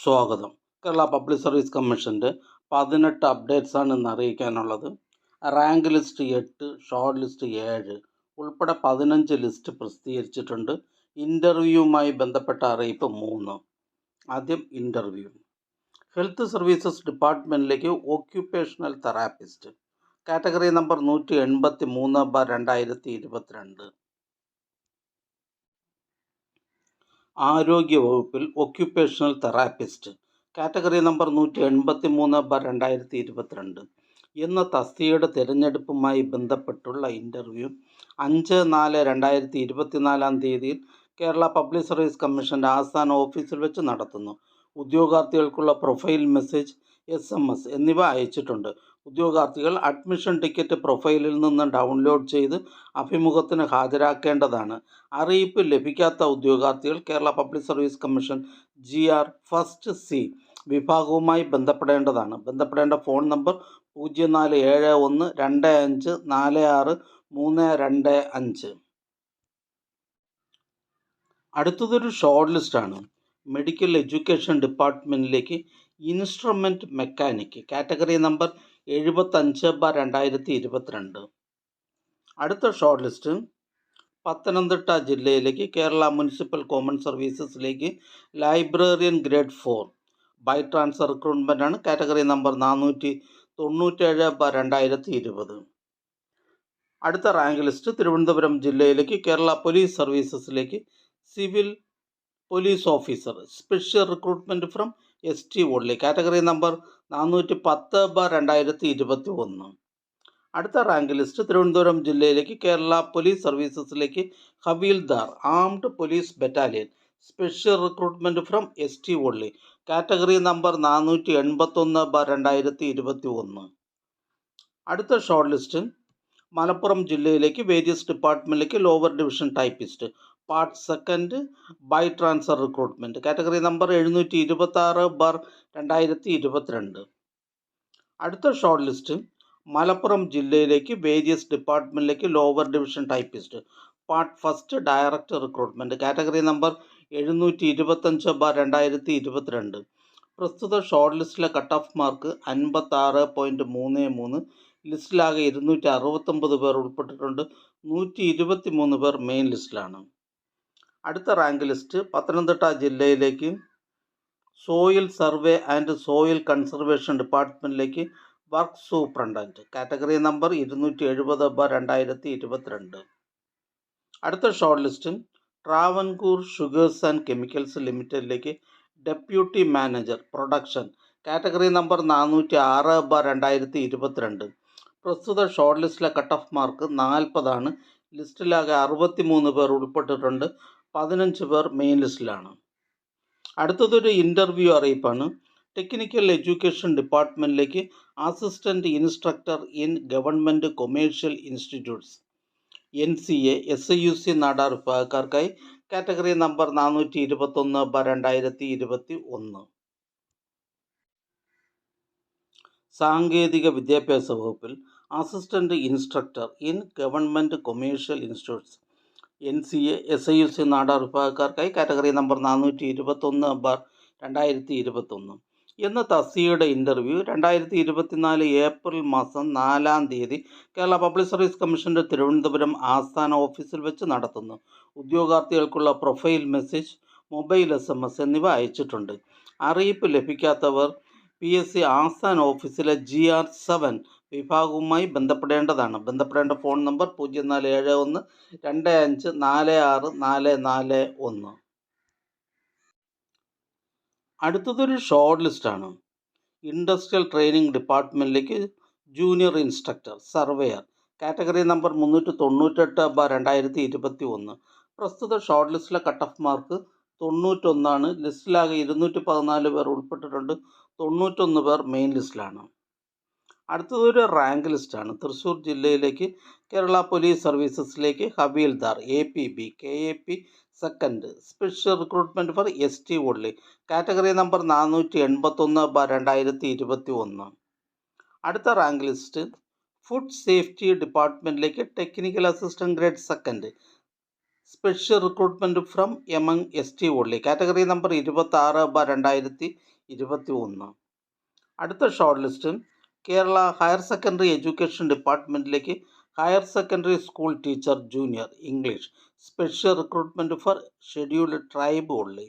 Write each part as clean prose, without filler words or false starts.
സ്വാഗതം. Kerala public service കമ്മീഷൻ്റെ 18 അപ്ഡേറ്റ്സാണ് ഇന്ന് അറിയിക്കാനുള്ളത്. റാങ്ക് ലിസ്റ്റ് 8, ഷോർട്ട് ലിസ്റ്റ് 7 ഉൾപ്പെടെ 15 ലിസ്റ്റ് പ്രസിദ്ധീകരിച്ചിട്ടുണ്ട്. ഇൻ്റർവ്യൂവുമായി ബന്ധപ്പെട്ട അറിയിപ്പ് 3. ആദ്യം ഇൻ്റർവ്യൂ. ഹെൽത്ത് സർവീസസ് ഡിപ്പാർട്ട്മെൻറ്റിലേക്ക് ഓക്യുപ്പേഷണൽ തെറാപ്പിസ്റ്റ്, കാറ്റഗറി നമ്പർ 183/2022. ആരോഗ്യ വകുപ്പിൽ ഒക്യുപ്പേഷണൽ തെറാപ്പിസ്റ്റ്, കാറ്റഗറി നമ്പർ 183/2022 എന്ന തസ്തികയുടെ തിരഞ്ഞെടുപ്പുമായി ബന്ധപ്പെട്ടുള്ള ഇൻ്റർവ്യൂ 5/4/2024 കേരള പബ്ലിക് സർവീസ് കമ്മീഷൻ്റെ ആസ്ഥാന ഓഫീസിൽ വെച്ച് നടത്തുന്നു. ഉദ്യോഗാർത്ഥികൾക്കുള്ള പ്രൊഫൈൽ മെസ്സേജ്, SMS എന്നിവ അയച്ചിട്ടുണ്ട്. ഉദ്യോഗാർത്ഥികൾ അഡ്മിഷൻ ടിക്കറ്റ് പ്രൊഫൈലിൽ നിന്ന് ഡൗൺലോഡ് ചെയ്ത് അഭിമുഖത്തിന് ഹാജരാക്കേണ്ടതാണ്. അറിയിപ്പ് ലഭിക്കാത്ത ഉദ്യോഗാർത്ഥികൾ Kerala public service commission GR first C വിഭാഗവുമായി ബന്ധപ്പെടേണ്ടതാണ്. ബന്ധപ്പെടേണ്ട ഫോൺ നമ്പർ 04712546 അടുത്തതൊരു ഷോർട്ട് ലിസ്റ്റാണ്. മെഡിക്കൽ എഡ്യൂക്കേഷൻ ഡിപ്പാർട്ട്മെൻറ്റിലേക്ക് ഇൻസ്ട്രുമെൻറ്റ് മെക്കാനിക്, കാറ്റഗറി നമ്പർ 75/2022. അടുത്ത ഷോർട്ട് ലിസ്റ്റ് പത്തനംതിട്ട ജില്ലയിലേക്ക് കേരള മുനിസിപ്പൽ കോമൺ സർവീസസിലേക്ക് librarian grade 4 by transfer recruitment ആണ്. Category number 497/2020. അടുത്ത റാങ്ക് ലിസ്റ്റ് തിരുവനന്തപുരം ജില്ലയിലേക്ക് കേരള പോലീസ് സർവീസസിലേക്ക് civil police officer special recruitment from ST only, category number 410/2021. അടുത്ത റാങ്ക് ലിസ്റ്റ് തിരുവനന്തപുരം ജില്ലയിലേക്ക് കേരള പോലീസ് സർവീസസിലേക്ക് ഹവീൽദാർ armed police battalion special recruitment from ST only, category number 481/2021. അടുത്ത short list Malappuram ജില്ലയിലേക്ക് വേരിയസ് ഡിപ്പാർട്ട്മെൻറ്റിലേക്ക് lower division typist part 2 by transfer recruitment, category number 726/2022. അടുത്ത short list Malappuram ജില്ലയിലേക്ക് various ഡിപ്പാർട്ട്മെൻറ്റിലേക്ക് lower division typist part 1 direct recruitment, category number 725/2022. പ്രസ്തുത short ലിസ്റ്റിലെ cut off mark 56.33. ലിസ്റ്റിലാകെ 269 പേർ ഉൾപ്പെട്ടിട്ടുണ്ട്. 123 പേർ മെയിൻ ലിസ്റ്റിലാണ്. അടുത്ത റാങ്ക് ലിസ്റ്റ് പത്തനംതിട്ട ജില്ലയിലേക്ക് soil survey and soil conservation ഡിപ്പാർട്ട്മെൻറ്റിലേക്ക് വർക്ക് സൂപ്രണ്ടൻറ്റ്, കാറ്റഗറി നമ്പർ 270/2022. അടുത്ത short list Travancore sugars and chemicals ലിമിറ്റഡിലേക്ക് deputy manager production, category number 406/2022. പ്രസ്തുത ഷോർട്ട് ലിസ്റ്റിലെ കട്ട് ഓഫ് മാർക്ക് 40 ആണ്. ലിസ്റ്റിലാകെ 63 പേർ ഉൾപ്പെട്ടിട്ടുണ്ട്. 15 പേർ മെയിൻ ലിസ്റ്റിലാണ്. അടുത്തതൊരു ഇൻ്റർവ്യൂ അറിയിപ്പാണ്. ടെക്നിക്കൽ എഡ്യൂക്കേഷൻ ഡിപ്പാർട്ട്മെൻറ്റിലേക്ക് assistant instructor in government commercial institutes NCA SIUC Nadar വിഭാഗക്കാർക്കായി, കാറ്റഗറി നമ്പർ 421/2021. സാങ്കേതിക വിദ്യാഭ്യാസ വകുപ്പിൽ assistant instructor in government commercial institutes NCA SIUC Nadar വിഭാഗക്കാർക്കായി, കാറ്റഗറി നമ്പർ 421/2021 എന്ന തസ്തികയുടെ ഇൻ്റർവ്യൂ 2024 ഏപ്രിൽ മാസം 4 കേരള പബ്ലിക് സർവീസ് കമ്മീഷൻ്റെ തിരുവനന്തപുരം ആസ്ഥാന ഓഫീസിൽ വെച്ച് നടത്തുന്നു. ഉദ്യോഗാർത്ഥികൾക്കുള്ള പ്രൊഫൈൽ മെസ്സേജ്, മൊബൈൽ SMS എന്നിവ അയച്ചിട്ടുണ്ട്. അറിയിപ്പ് ലഭിക്കാത്തവർ PSC ആസ്ഥാന ഓഫീസിലെ GR 7 വിഭാഗവുമായി ബന്ധപ്പെടേണ്ടതാണ്. ബന്ധപ്പെടേണ്ട ഫോൺ നമ്പർ 047125464441. അടുത്തതൊരു ഷോർട്ട് ലിസ്റ്റാണ്. ഇൻഡസ്ട്രിയൽ ട്രെയിനിങ് ഡിപ്പാർട്ട്മെൻറ്റിലേക്ക് junior instructor surveyor, category number 398/2021. പ്രസ്തുത ഷോർട്ട് ലിസ്റ്റിലെ കട്ട് ഓഫ് മാർക്ക് 91 ആണ്. ലിസ്റ്റിലാകെ 214 പേർ ഉൾപ്പെട്ടിട്ടുണ്ട്. 91 പേർ മെയിൻ ലിസ്റ്റിലാണ്. അടുത്തതൊരു റാങ്ക് ലിസ്റ്റാണ്. തൃശ്ശൂർ ജില്ലയിലേക്ക് കേരള പോലീസ് സർവീസസിലേക്ക് ഹവീൽദാർ APB KAP 2 special recruitment for ST only, category number 481/2021. അടുത്ത റാങ്ക് ലിസ്റ്റ് ഫുഡ് സേഫ്റ്റി ഡിപ്പാർട്ട്മെൻറ്റിലേക്ക് technical assistant grade 2 special recruitment from among ST only, category number 26/2021. 21. അടുത്ത short list Kerala higher secondary education ഡിപ്പാർട്ട്മെൻറ്റിലേക്ക് higher secondary school teacher junior English special recruitment for scheduled tribe only.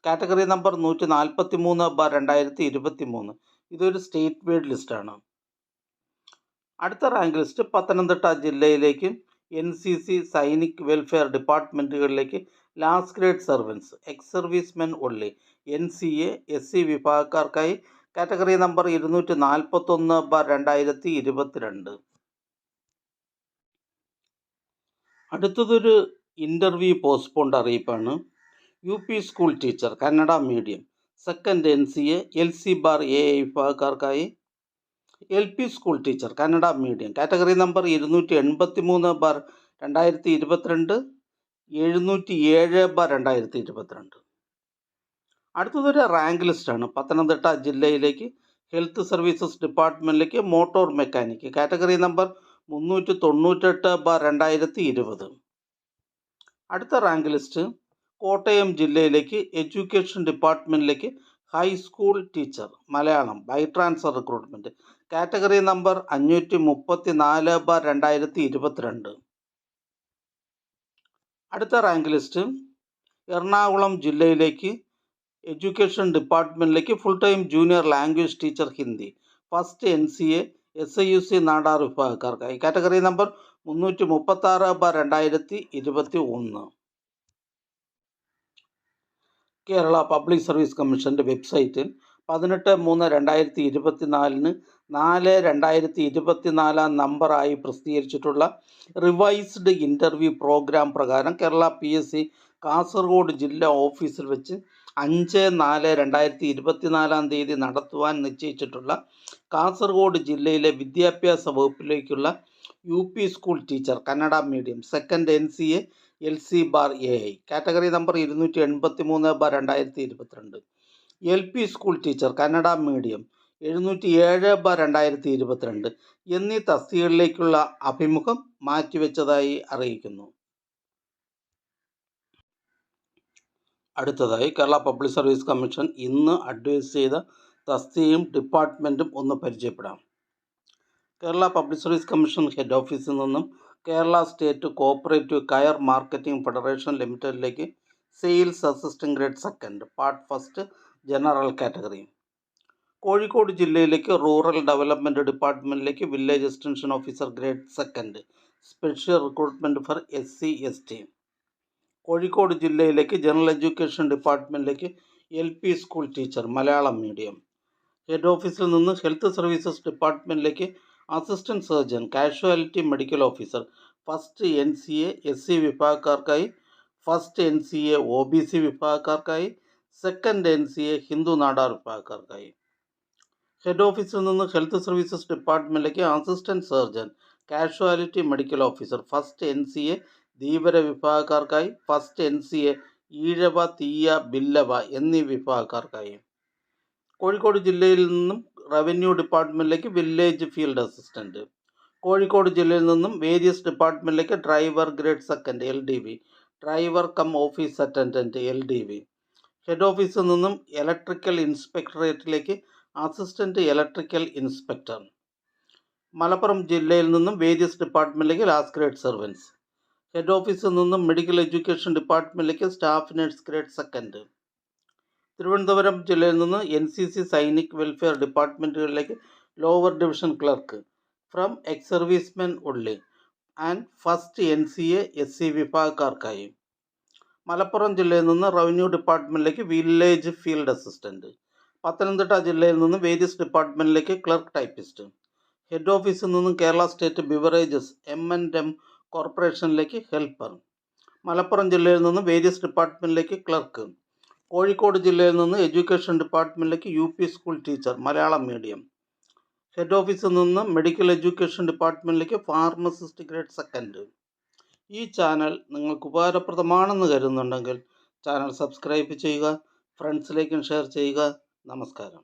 Category number 143/2023. ഇതൊരു state wide ലിസ്റ്റാണ്. അടുത്ത rank list Pathanamthitta ജില്ലയിലേക്ക് NCC Sainik welfare ഡിപ്പാർട്ട്മെൻറ്റുകളിലേക്ക് last grade servants ex servicemen only NCA SC വിഭാഗക്കാർക്കായി category number 241/2022. അടുത്തതൊരു interview postponed അറിയിപ്പാണ്. UP school teacher Kannada medium second NCA LC bar AI വിഭാഗക്കാർക്കായി LP school teacher Kannada medium category number 283/2022 707/2022. അടുത്തതൊരു rank ലിസ്റ്റാണ്. പത്തനംതിട്ട ജില്ലയിലേക്ക് health services ഡിപ്പാർട്ട്മെൻറ്റിലേക്ക് motor mechanic category number 398/2020. അടുത്ത rank list Kottayam ജില്ലയിലേക്ക് എഡ്യൂക്കേഷൻ ഡിപ്പാർട്ട്മെൻറ്റിലേക്ക് high school teacher Malayalam by transfer recruitment category number 534/2022. അടുത്ത rank list Ernakulam ജില്ലയിലേക്ക് എഡ്യൂക്കേഷൻ ഡിപ്പാർട്ട്മെൻറ്റിലേക്ക് full time junior language teacher Hindi first NCA SIUC Nadar വിഭാഗക്കാർക്കായി category number 336/2021. Kerala public service കമ്മീഷൻ്റെ വെബ്സൈറ്റിൽ 18/3/2024 4/2024 നമ്പറായി പ്രസിദ്ധീകരിച്ചിട്ടുള്ള റിവൈസ്ഡ് ഇൻ്റർവ്യൂ പ്രോഗ്രാം പ്രകാരം കേരള PSC കാസർഗോഡ് ജില്ലാ ഓഫീസിൽ വെച്ച് 5/4/2024 നടത്തുവാൻ നിശ്ചയിച്ചിട്ടുള്ള കാസർഗോഡ് ജില്ലയിലെ വിദ്യാഭ്യാസ വകുപ്പിലേക്കുള്ള UP school teacher Kannada medium second NCA LC bar AI category number 283/2022. LP school teacher Kannada medium 707/2022 എന്നീ തസ്തികകളിലേക്കുള്ള അഭിമുഖം മാറ്റിവെച്ചതായി അറിയിക്കുന്നു. അടുത്തതായി കേരള പബ്ലിക് സർവീസ് കമ്മീഷൻ ഇന്ന് അഡ്വൈസ് ചെയ്ത തസ്തികയും ഡിപ്പാർട്ട്മെൻറ്റും ഒന്ന് പരിചയപ്പെടാം. Kerala public service commission head ഓഫീസിൽ നിന്നും Kerala state cooperative coir marketing federation ലിമിറ്റഡിലേക്ക് sales assistant grade second part first general category. Kozhikode ജില്ലയിലേക്ക് റൂറൽ ഡെവലപ്മെൻറ്റ് ഡിപ്പാർട്ട്മെൻറ്റിലേക്ക് village extension officer grade second special recruitment for SC ST. Kozhikode ജില്ലയിലേക്ക് ജനറൽ എഡ്യൂക്കേഷൻ ഡിപ്പാർട്ട്മെൻറ്റിലേക്ക് LP school teacher Malayalam medium. Head ഓഫീസിൽ നിന്ന് health services ഡിപ്പാർട്ട്മെൻറ്റിലേക്ക് assistant surgeon casualty medical officer first NCA SC വിഭാഗക്കാർക്കായി first NCA OBC വിഭാഗക്കാർക്കായി second NCA Hindu Nadar വിഭാഗക്കാർക്കായി. Head ഓഫീസിൽ നിന്ന് ഹെൽത്ത് സർവീസസ് ഡിപ്പാർട്ട്മെൻറ്റിലേക്ക് assistant surgeon casualty medical officer first NCA Dheevara വിഭാഗക്കാർക്കായി ഫസ്റ്റ് NCA ഈഴവ തീയ ബില്ലവ എന്നീ വിഭാഗക്കാർക്കായി. കോഴിക്കോട് ജില്ലയിൽ നിന്നും റവന്യൂ ഡിപ്പാർട്ട്മെൻറ്റിലേക്ക് വില്ലേജ് ഫീൽഡ് അസിസ്റ്റൻറ്റ്. കോഴിക്കോട് ജില്ലയിൽ നിന്നും വേരിയസ് ഡിപ്പാർട്ട്മെൻറ്റിലേക്ക് driver grade second LDV driver cum office attendant LDV. Head ഓഫീസിൽ നിന്നും ഇലക്ട്രിക്കൽ ഇൻസ്പെക്ടറേറ്റിലേക്ക് അസിസ്റ്റൻറ്റ് ഇലക്ട്രിക്കൽ ഇൻസ്പെക്ടർ. മലപ്പുറം ജില്ലയിൽ നിന്നും വേരിയസ് ഡിപ്പാർട്ട്മെൻറ്റിലേക്ക് ലാസ്റ്റ് ഗ്രേഡ് സർവൻസ്. ഹെഡ് ഓഫീസിൽ നിന്നും മെഡിക്കൽ എഡ്യൂക്കേഷൻ ഡിപ്പാർട്ട്മെൻറ്റിലേക്ക് staff nurse grade second. Thiruvananthapuram ജില്ലയിൽ നിന്ന് NCC സൈനിക് വെൽഫെയർ ഡിപ്പാർട്ട്മെൻറ്റുകളിലേക്ക് lower division clerk from ex servicemen only and first NCA SC വിഭാഗക്കാർക്കായി. മലപ്പുറം ജില്ലയിൽ നിന്ന് റവന്യൂ ഡിപ്പാർട്ട്മെൻറ്റിലേക്ക് വില്ലേജ് ഫീൽഡ് അസിസ്റ്റൻറ്റ്. പത്തനംതിട്ട ജില്ലയിൽ നിന്ന് വേരിയസ് ഡിപ്പാർട്ട്മെൻറ്റിലേക്ക് ക്ലർക്ക് ടൈപ്പിസ്റ്റ്. ഹെഡ് ഓഫീസിൽ നിന്നും കേരള സ്റ്റേറ്റ് ബിവറേജസ് M&M കോർപ്പറേഷനിലേക്ക് ഹെൽപ്പർ. മലപ്പുറം ജില്ലയിൽ നിന്ന് വേരിയസ് ഡിപ്പാർട്ട്മെൻറ്റിലേക്ക് ക്ലർക്ക്. കോഴിക്കോട് ജില്ലയിൽ നിന്ന് എഡ്യൂക്കേഷൻ ഡിപ്പാർട്ട്മെൻറ്റിലേക്ക് UP school teacher Malayalam medium. Head ഓഫീസിൽ നിന്ന് മെഡിക്കൽ എഡ്യൂക്കേഷൻ ഡിപ്പാർട്ട്മെൻറ്റിലേക്ക് ഫാർമസിസ്റ്റ് ഗ്രേഡ് സെക്കൻഡ്. ഈ ചാനൽ നിങ്ങൾക്ക് ഉപകാരപ്രദമാണെന്ന് കരുതുന്നുണ്ടെങ്കിൽ ചാനൽ സബ്സ്ക്രൈബ് ചെയ്യുക, ഫ്രണ്ട്സിലേക്കും ഷെയർ ചെയ്യുക. നമസ്കാരം.